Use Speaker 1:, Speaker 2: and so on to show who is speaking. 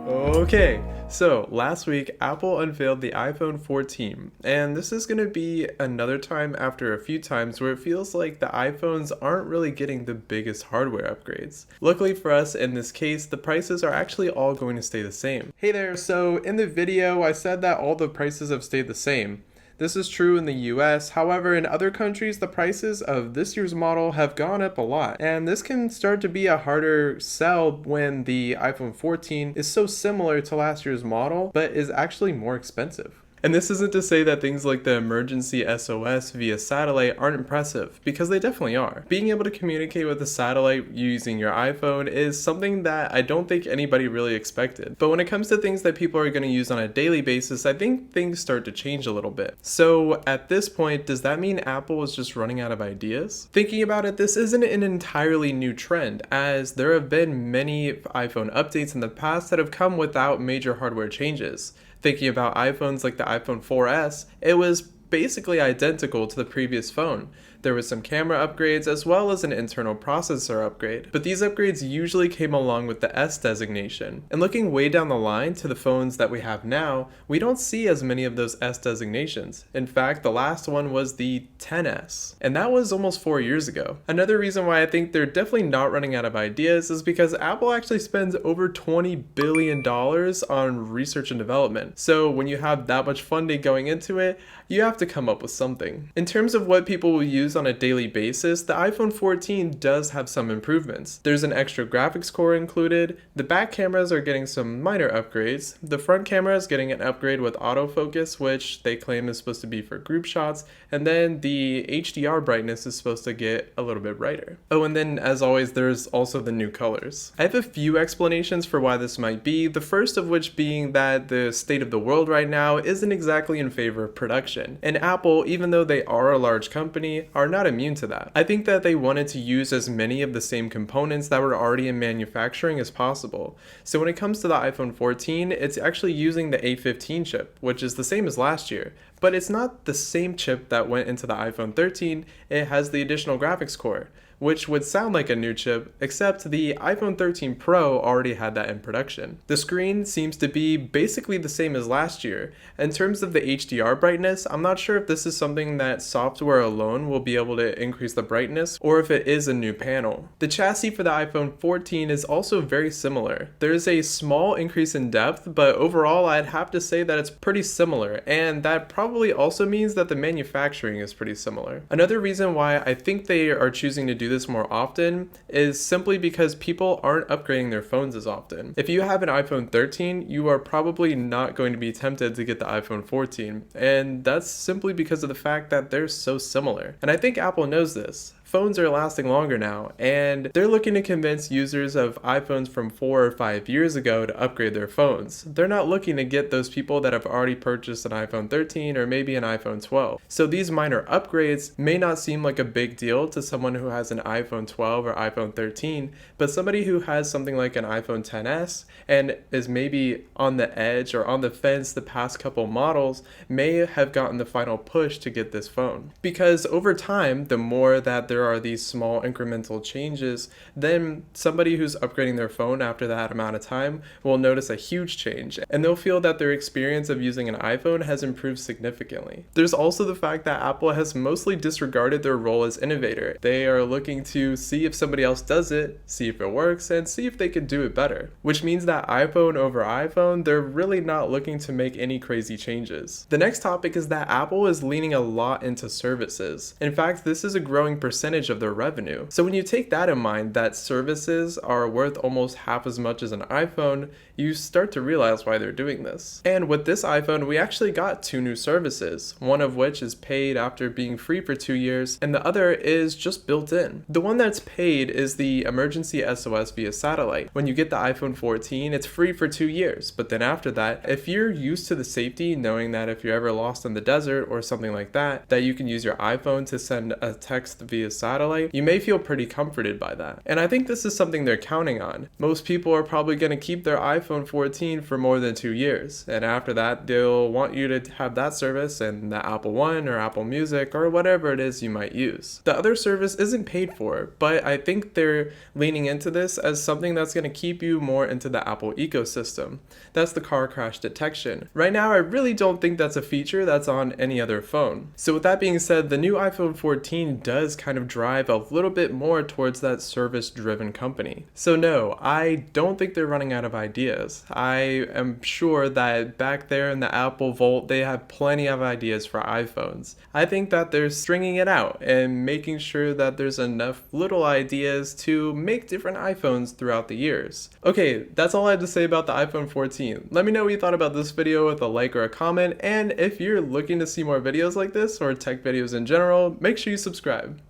Speaker 1: Okay, so last week Apple unveiled the iPhone 14, and this is going to be another time after a few times where it feels like the iPhones aren't really getting the biggest hardware upgrades. Luckily for us, in this case, the prices are actually all going to stay the same. Hey there, so in the video I said that all the prices have stayed the same. This is true in the US, however, in other countries, the prices of this year's model have gone up a lot. And this can start to be a harder sell when the iPhone 14 is so similar to last year's model, but is actually more expensive. And this isn't to say that things like the emergency SOS via satellite aren't impressive, because they definitely are. Being able to communicate with a satellite using your iPhone is something that I don't think anybody really expected. But when it comes to things that people are going to use on a daily basis, I think things start to change a little bit. So at this point, does that mean Apple is just running out of ideas? Thinking about it, this isn't an entirely new trend, as there have been many iPhone updates in the past that have come without major hardware changes. Thinking about iPhones like the iPhone 4S, it was basically identical to the previous phone. There was some camera upgrades as well as an internal processor upgrade, but these upgrades usually came along with the S designation. And looking way down the line to the phones that we have now, we don't see as many of those S designations. In fact, the last one was the 10S, and that was almost 4 years ago. Another reason why I think they're definitely not running out of ideas is because Apple actually spends over $20 billion on research and development. So when you have that much funding going into it, you have to come up with something. In terms of what people will use on a daily basis, the iPhone 14 does have some improvements. There's an extra graphics core included, the back cameras are getting some minor upgrades, the front camera is getting an upgrade with autofocus, which they claim is supposed to be for group shots, and then the HDR brightness is supposed to get a little bit brighter. Oh, and then as always, there's also the new colors. I have a few explanations for why this might be, the first of which being that the state of the world right now isn't exactly in favor of production. And Apple, even though they are a large company, are not immune to that. I think that they wanted to use as many of the same components that were already in manufacturing as possible. So when it comes to the iPhone 14, it's actually using the A15 chip, which is the same as last year. But it's not the same chip that went into the iPhone 13, it has the additional graphics core, which would sound like a new chip, except the iPhone 13 Pro already had that in production. The screen seems to be basically the same as last year. In terms of the HDR brightness, I'm not sure if this is something that software alone will be able to increase the brightness, or if it is a new panel. The chassis for the iPhone 14 is also very similar. There's a small increase in depth, but overall I'd have to say that it's pretty similar, and that probably also means that the manufacturing is pretty similar. Another reason why I think they are choosing to do this more often is simply because people aren't upgrading their phones as often. If you have an iPhone 13, you are probably not going to be tempted to get the iPhone 14, and that's simply because of the fact that they're so similar. And I think Apple knows this. Phones are lasting longer now, and they're looking to convince users of iPhones from 4 or 5 years ago to upgrade their phones. They're not looking to get those people that have already purchased an iPhone 13 or maybe an iPhone 12. So these minor upgrades may not seem like a big deal to someone who has an iPhone 12 or iPhone 13, but somebody who has something like an iPhone 10s and is maybe on the edge or on the fence the past couple models may have gotten the final push to get this phone. Because over time, the more that there are these small incremental changes, then somebody who's upgrading their phone after that amount of time will notice a huge change, and they'll feel that their experience of using an iPhone has improved significantly. There's also the fact that Apple has mostly disregarded their role as innovator. They are looking to see if somebody else does it, see if it works, and see if they can do it better. Which means that iPhone over iPhone, they're really not looking to make any crazy changes. The next topic is that Apple is leaning a lot into services. In fact, this is a growing percentage of their revenue. So when you take that in mind, that services are worth almost half as much as an iPhone, you start to realize why they're doing this. And with this iPhone, we actually got 2 new services, one of which is paid after being free for 2 years, and the other is just built in. The one that's paid is the emergency SOS via satellite. When you get the iPhone 14, it's free for 2 years, but then after that, if you're used to the safety, knowing that if you're ever lost in the desert or something like that, that you can use your iPhone to send a text via satellite, you may feel pretty comforted by that. And I think this is something they're counting on. Most people are probably going to keep their iPhone 14 for more than 2 years, and after that they'll want you to have that service and the Apple One or Apple Music or whatever it is you might use. The other service isn't paid for, but I think they're leaning into this as something that's going to keep you more into the Apple ecosystem. That's the car crash detection. Right now I really don't think that's a feature that's on any other phone. So with that being said, the new iPhone 14 does kind of drive a little bit more towards that service-driven company. So no, I don't think they're running out of ideas. I am sure that back there in the Apple Vault, they have plenty of ideas for iPhones. I think that they're stringing it out and making sure that there's enough little ideas to make different iPhones throughout the years. Okay, that's all I had to say about the iPhone 14. Let me know what you thought about this video with a like or a comment, and if you're looking to see more videos like this or tech videos in general, make sure you subscribe.